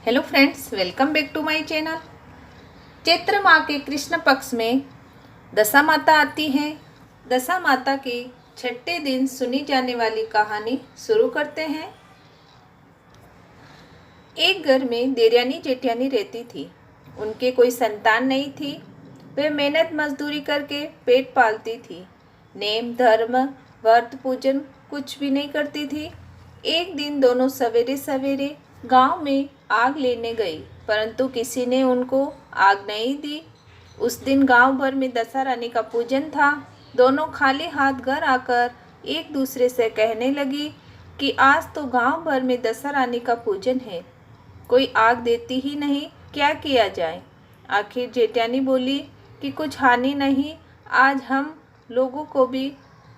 Hello friends, welcome back to my channel. चैत्र माह के कृष्ण पक्ष में दशा माता आती है। दशा माता के छठे दिन सुनी जाने वाली कहानी शुरू करते हैं। एक घर में देवरानी जेठानी रहती थी। उनके कोई संतान नहीं थी। वे मेहनत मजदूरी करके पेट पालती थी। नेम धर्म व्रत पूजन कुछ भी नहीं करती थी। एक दिन दोनों सवेरे सवेरे गांव में आग लेने गई, परंतु किसी ने उनको आग नहीं दी। उस दिन गांव भर में दशा रानी का पूजन था। दोनों खाली हाथ घर आकर एक दूसरे से कहने लगी कि आज तो गांव भर में दशा रानी का पूजन है, कोई आग देती ही नहीं, क्या किया जाए। आखिर जेठानी बोली कि कुछ हानि नहीं, आज हम लोगों को भी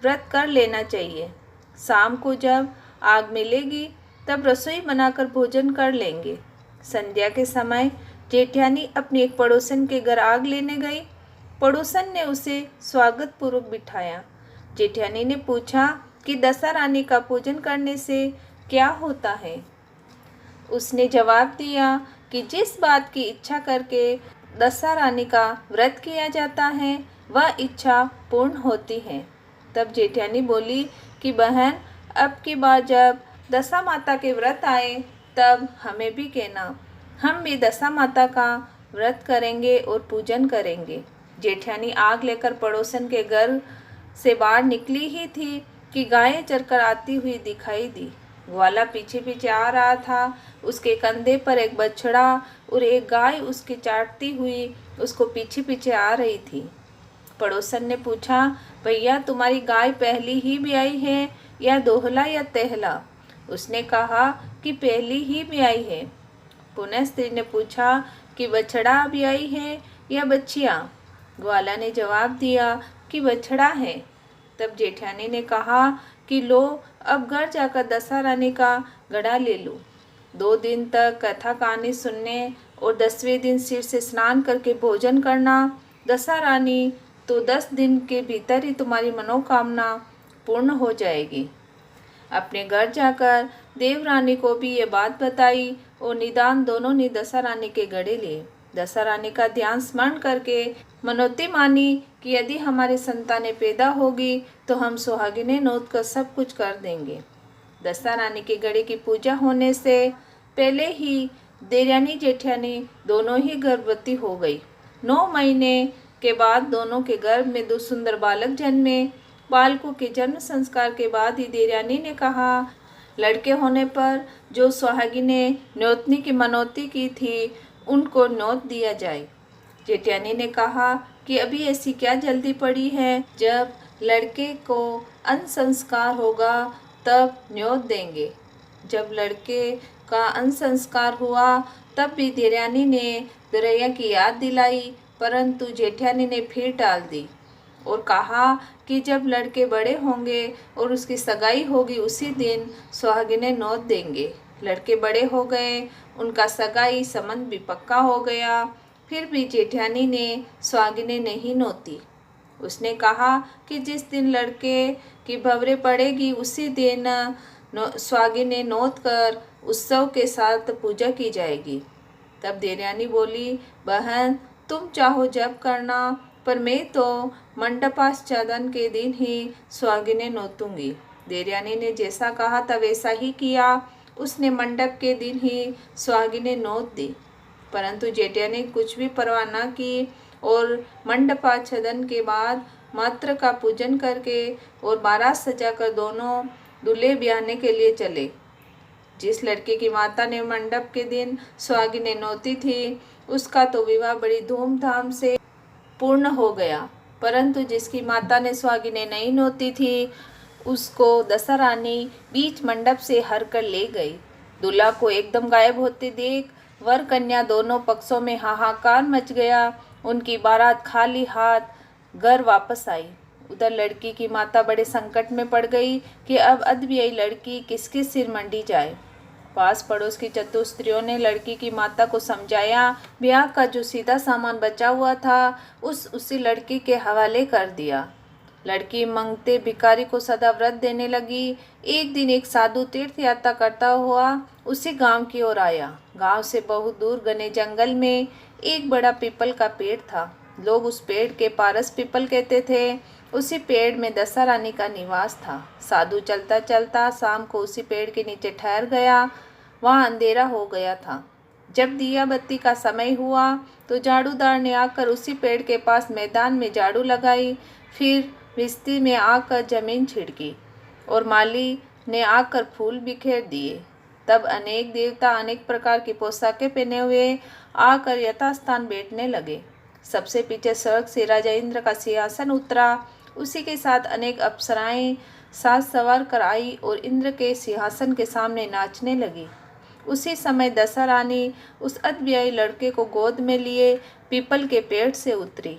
व्रत कर लेना चाहिए। शाम को जब आग मिलेगी तब रसोई बनाकर भोजन कर लेंगे। संध्या के समय जेठानी अपनी एक पड़ोसन के घर आग लेने गई। पड़ोसन ने उसे स्वागत पूर्वक बिठाया। जेठानी ने पूछा कि दशा रानी का पूजन करने से क्या होता है। उसने जवाब दिया कि जिस बात की इच्छा करके दशा रानी का व्रत किया जाता है वह इच्छा पूर्ण होती है। तब जेठानी बोली कि बहन, अब की बार जब दशा माता के व्रत आए तब हमें भी कहना, हम भी दशा माता का व्रत करेंगे और पूजन करेंगे। जेठानी आग लेकर पड़ोसन के घर से बाहर निकली ही थी कि गायें चरकर आती हुई दिखाई दी। ग्वाला पीछे पीछे आ रहा था। उसके कंधे पर एक बछड़ा और एक गाय उसके चाटती हुई उसको पीछे पीछे आ रही थी। पड़ोसन ने पूछा, भैया तुम्हारी गाय पहली ही ब्याई है या दोहला या तेहला? उसने कहा कि पहली ही ब्याई है। पुनः स्त्री ने पूछा कि बछड़ा ब्याई है या बच्चियां? ग्वाला ने जवाब दिया कि बछड़ा है। तब जेठानी ने कहा कि लो, अब घर जाकर दशा रानी का घड़ा ले लो। 2 दिन तक कथा कहानी सुनने और 10वें दिन सिर से स्नान करके भोजन करना। दशा रानी तो 10 दिन के भीतर ही तुम्हारी मनोकामना पूर्ण हो जाएगी। अपने घर जाकर देवरानी को भी ये बात बताई और निदान दोनों ने दशा रानी के घड़े लिए। दशा रानी का ध्यान स्मरण करके मनोती मानी कि यदि हमारी संतानें पैदा होगी तो हम सुहागिनें नोत कर सब कुछ कर देंगे। दशा रानी के घड़े की पूजा होने से पहले ही देवरानी जेठानी दोनों ही गर्भवती हो गई। 9 महीने के बाद दोनों के गर्भ में 2 सुंदर बालक जन्मे। बालकों के जन्म संस्कार के बाद ही देवरानी ने कहा, लड़के होने पर जो सुहागिनें न्योतनी की मनौती की थी उनको न्योत दिया जाए। जेठानी ने कहा कि अभी ऐसी क्या जल्दी पड़ी है, जब लड़के को अन्न संस्कार होगा तब न्योत देंगे। जब लड़के का अन्न संस्कार हुआ तब भी देवरानी ने दुरैया की याद दिलाई, परंतु जेठानी ने फिर टाल दी और कहा कि जब लड़के बड़े होंगे और उसकी सगाई होगी उसी दिन सुहागिनें नोत देंगे। लड़के बड़े हो गए, उनका सगाई संबंध भी पक्का हो गया, फिर भी जेठानी ने सुहागिनें नहीं नोती। उसने कहा कि जिस दिन लड़के की भवरे पड़ेगी उसी दिन सुहागिनें नोत कर उत्सव के साथ पूजा की जाएगी। तब देवरानी बोली, बहन तुम चाहो जब करना, पर मैं तो मंडपाश्चादन के दिन ही सुहागिनें नोतूंगी। देवरानी ने जैसा कहा था वैसा ही किया। उसने मंडप के दिन ही सुहागिनें नोत दी, परंतु जेठानी ने कुछ भी परवाह न की और मंडपाच्छेदन के बाद मात्र का पूजन करके और बारात सजाकर दोनों दूल्हे ब्याहने के लिए चले। जिस लड़के की माता ने मंडप के दिन सुहागिनें नोती थी उसका तो विवाह बड़ी धूमधाम से पूर्ण हो गया, परंतु जिसकी माता ने सुहागिनें नहीं नोती थी उसको दशा रानी बीच मंडप से हर कर ले गई। दूल्हा को एकदम गायब होते देख वर कन्या दोनों पक्षों में हाहाकार मच गया। उनकी बारात खाली हाथ घर वापस आई। उधर लड़की की माता बड़े संकट में पड़ गई कि अब अधवियाई लड़की किसके सिर मंडी जाए। पास पड़ोस की चतुर स्त्रियों ने लड़की की माता को समझाया। ब्याह का जो सीधा सामान बचा हुआ था उसी लड़की के हवाले कर दिया। लड़की मंगते भिखारी को सदा व्रत देने लगी। एक दिन एक साधु तीर्थ यात्रा करता हुआ उसी गांव की ओर आया। गांव से बहुत दूर घने जंगल में एक बड़ा पीपल का पेड़ था। लोग उस पेड़ के पारस पीपल कहते थे। उसी पेड़ में दशा रानी का निवास था। साधु चलता चलता शाम को उसी पेड़ के नीचे ठहर गया। वहाँ अंधेरा हो गया था। जब दिया बत्ती का समय हुआ तो झाड़ूदार ने आकर उसी पेड़ के पास मैदान में झाड़ू लगाई। फिर रिश्ती में आकर जमीन छिड़की और माली ने आकर फूल बिखेर दिए। तब अनेक देवता अनेक प्रकार की पोशाकें पहने हुए आकर यथास्थान बैठने लगे। सबसे पीछे स्वर्ग से राजा इंद्र का सिंहासन उतरा। उसी के साथ अनेक अप्सराएं साज सवार कर आई और इंद्र के सिंहासन के सामने नाचने लगी। उसी समय दशा रानी उस अदब्याई लड़के को गोद में लिए पीपल के पेड़ से उतरी।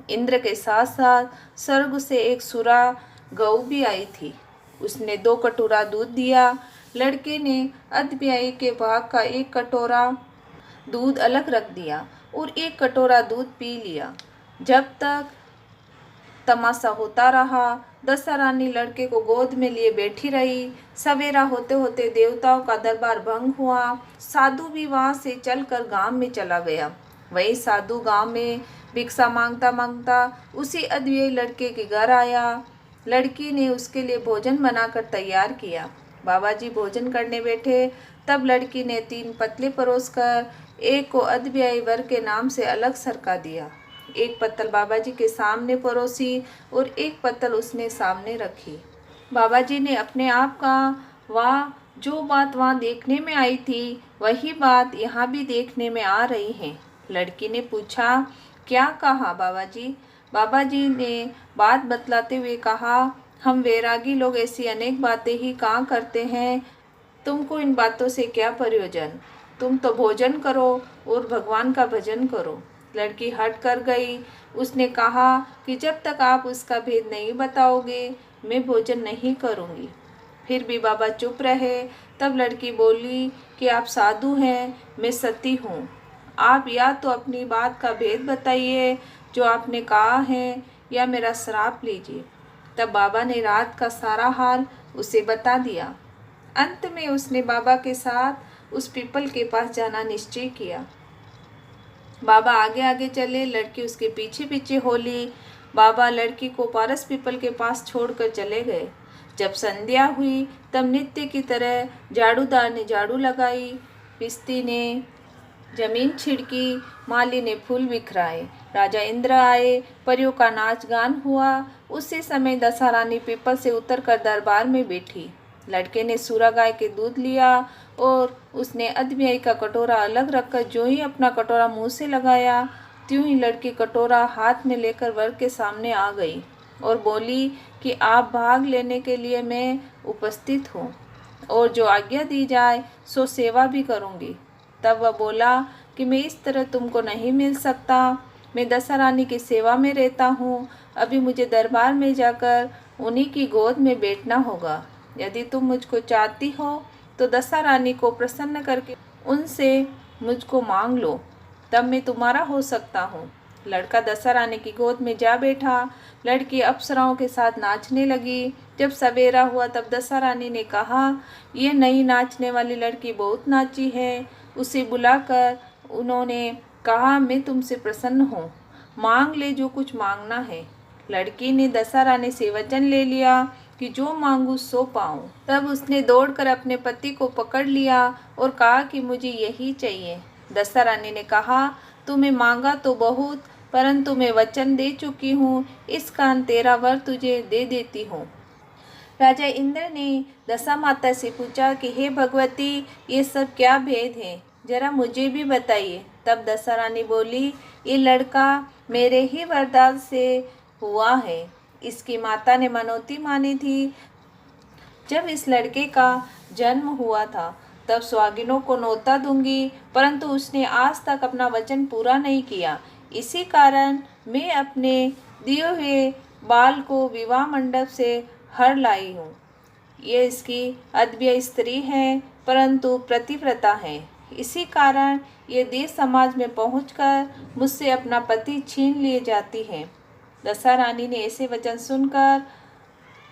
इंद्र के साथ साथ स्वर्ग से एक सुरा गऊ भी आई थी। उसने 2 कटोरा दूध दिया। लड़के ने अदब्याई के भाग का 1 कटोरा दूध अलग रख दिया और 1 कटोरा दूध पी लिया। जब तक तमाशा होता रहा, दशा रानी लड़के को गोद में लिए बैठी रही। सवेरा होते होते देवताओं का दरबार भंग हुआ। साधु भी वहां से चलकर गांव में चला गया। वही साधु गांव में भिक्षा मांगता मांगता उसी अद्वितीय लड़के के घर आया। लड़की ने उसके लिए भोजन बनाकर तैयार किया। बाबा जी भोजन करने बैठे तब लड़की ने 3 पतले परोसकर एक को अद्वितीय वर के नाम से अलग सरका दिया। एक पत्तल बाबा जी के सामने परोसी और एक पत्तल उसने सामने रखी। बाबा जी ने अपने आप कहा, जो बात वहाँ देखने में आई थी वही बात यहाँ भी देखने में आ रही है। लड़की ने पूछा, क्या कहा बाबा जी? बाबा जी ने बात बतलाते हुए कहा, हम वैरागी लोग ऐसी अनेक बातें ही कहा करते हैं। तुमको इन बातों से क्या प्रयोजन? तुम तो भोजन करो और भगवान का भजन करो। लड़की हट कर गई। उसने कहा कि जब तक आप उसका भेद नहीं बताओगे मैं भोजन नहीं करूँगी। फिर भी बाबा चुप रहे। तब लड़की बोली कि आप साधु हैं, मैं सती हूँ। आप या तो अपनी बात का भेद बताइए जो आपने कहा है, या मेरा श्राप लीजिए। तब बाबा ने रात का सारा हाल उसे बता दिया। अंत में उसने बाबा के साथ उस पीपल के पास जाना निश्चय किया। बाबा आगे आगे चले, लड़की उसके पीछे पीछे हो ली। बाबा लड़की को पारस पीपल के पास छोड़कर चले गए। जब संध्या हुई तब नित्य की तरह झाड़ूदार ने झाड़ू लगाई, पिस्ती ने जमीन छिड़की, माली ने फूल बिखराए। राजा इंद्र आए, परियों का नाच गान हुआ। उसी समय दशा रानी पीपल से उतरकर दरबार में बैठी। लड़के ने सूरा गाय के दूध लिया और उसने अदब्याई का कटोरा अलग रखकर जो ही अपना कटोरा मुंह से लगाया, त्यों ही लड़की कटोरा हाथ में लेकर वर के सामने आ गई और बोली कि आप भाग लेने के लिए मैं उपस्थित हूँ और जो आज्ञा दी जाए सो सेवा भी करूँगी। तब वह बोला कि मैं इस तरह तुमको नहीं मिल सकता। मैं दशा रानी की सेवा में रहता हूँ। अभी मुझे दरबार में जाकर उन्हीं की गोद में बैठना होगा। यदि तुम मुझको चाहती हो तो दशा रानी को प्रसन्न करके उनसे मुझको मांग लो, तब मैं तुम्हारा हो सकता हूँ। लड़का दशा रानी की गोद में जा बैठा। लड़की अप्सराओं के साथ नाचने लगी। जब सवेरा हुआ तब दशा रानी ने कहा, ये नई नाचने वाली लड़की बहुत नाची है। उसे बुलाकर उन्होंने कहा, मैं तुमसे प्रसन्न हूँ, मांग ले जो कुछ मांगना है। लड़की ने दशा रानी से वचन ले लिया कि जो मांगू सो पाऊँ। तब उसने दौड़कर अपने पति को पकड़ लिया और कहा कि मुझे यही चाहिए। दशा रानी ने कहा, तुम्हें मांगा तो बहुत, परंतु मैं वचन दे चुकी हूँ, इस कारण तेरा वर तुझे दे देती हूँ। राजा इंद्र ने दशा माता से पूछा कि हे भगवती, ये सब क्या भेद है, जरा मुझे भी बताइए। तब दशा रानी बोली, ये लड़का मेरे ही वरदान से हुआ है। इसकी माता ने मनौती मानी थी। जब इस लड़के का जन्म हुआ था तब सुहागिनों को न्योता दूंगी, परंतु उसने आज तक अपना वचन पूरा नहीं किया। इसी कारण मैं अपने दिए हुए बाल को विवाह मंडप से हर लाई हूँ। ये इसकी अद्भुत स्त्री है, परंतु प्रतिव्रता है। इसी कारण ये देश समाज में पहुंचकर मुझसे अपना पति छीन लिए जाती है। दशा रानी ने ऐसे वचन सुनकर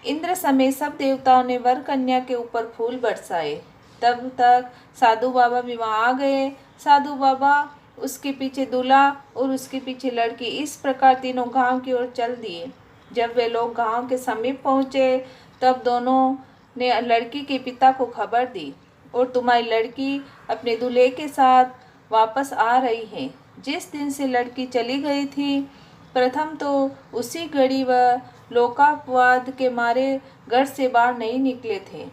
इंद्र समेत सब देवताओं ने वर कन्या के ऊपर फूल बरसाए। तब तक साधु बाबा भी वहाँ आ गए। साधु बाबा, उसके पीछे दूल्हा और उसके पीछे लड़की, इस प्रकार तीनों गांव की ओर चल दिए। जब वे लोग गांव के समीप पहुँचे तब दोनों ने लड़की के पिता को खबर दी, और तुम्हारी लड़की अपने दूल्हे के साथ वापस आ रही है। जिस दिन से लड़की चली गई थी, प्रथम तो उसी घड़ी वह लोकापवाद के मारे घर से बाहर नहीं निकले थे।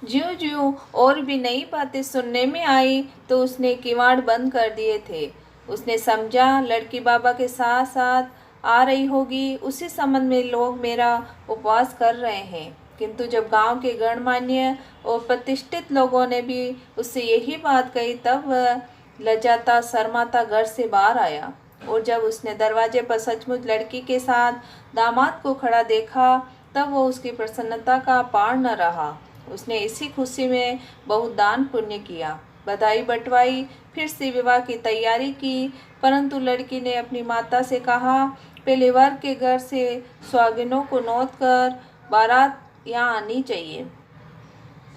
ज्यों ज्यों और भी नई बातें सुनने में आई तो उसने किवाड़ बंद कर दिए थे। उसने समझा लड़की बाबा के साथ साथ आ रही होगी, उसी संबंध में लोग मेरा उपवास कर रहे हैं। किंतु जब गांव के गणमान्य और प्रतिष्ठित लोगों ने भी उससे यही बात कही, तब वह लजाता शर्माता घर से बाहर आया। और जब उसने दरवाजे पर सचमुच लड़की के साथ दामाद को खड़ा देखा, तब वो उसकी प्रसन्नता का पार न रहा। उसने इसी खुशी में बहुत दान पुण्य किया, बधाई बंटवाई, फिर से विवाह की तैयारी की। परंतु लड़की ने अपनी माता से कहा, पहले वर के घर से सुहागिनों को नोत कर बारात यहाँ आनी चाहिए।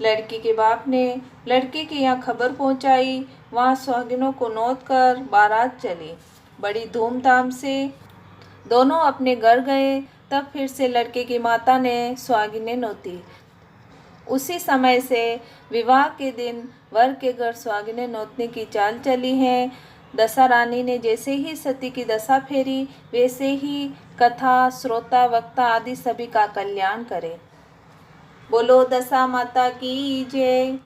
लड़की के बाप ने लड़के के यहाँ खबर पहुँचाई। वहाँ सुहागिनों को नोत कर बारात चली। बड़ी धूमधाम से दोनों अपने घर गए। तब फिर से लड़के की माता ने सुहागिनें नोती। उसी समय से विवाह के दिन वर के घर सुहागिनें नोतने की चाल चली है। दशा रानी ने जैसे ही सती की दशा फेरी, वैसे ही कथा, श्रोता, वक्ता आदि सभी का कल्याण करे। बोलो दशा माता की जय।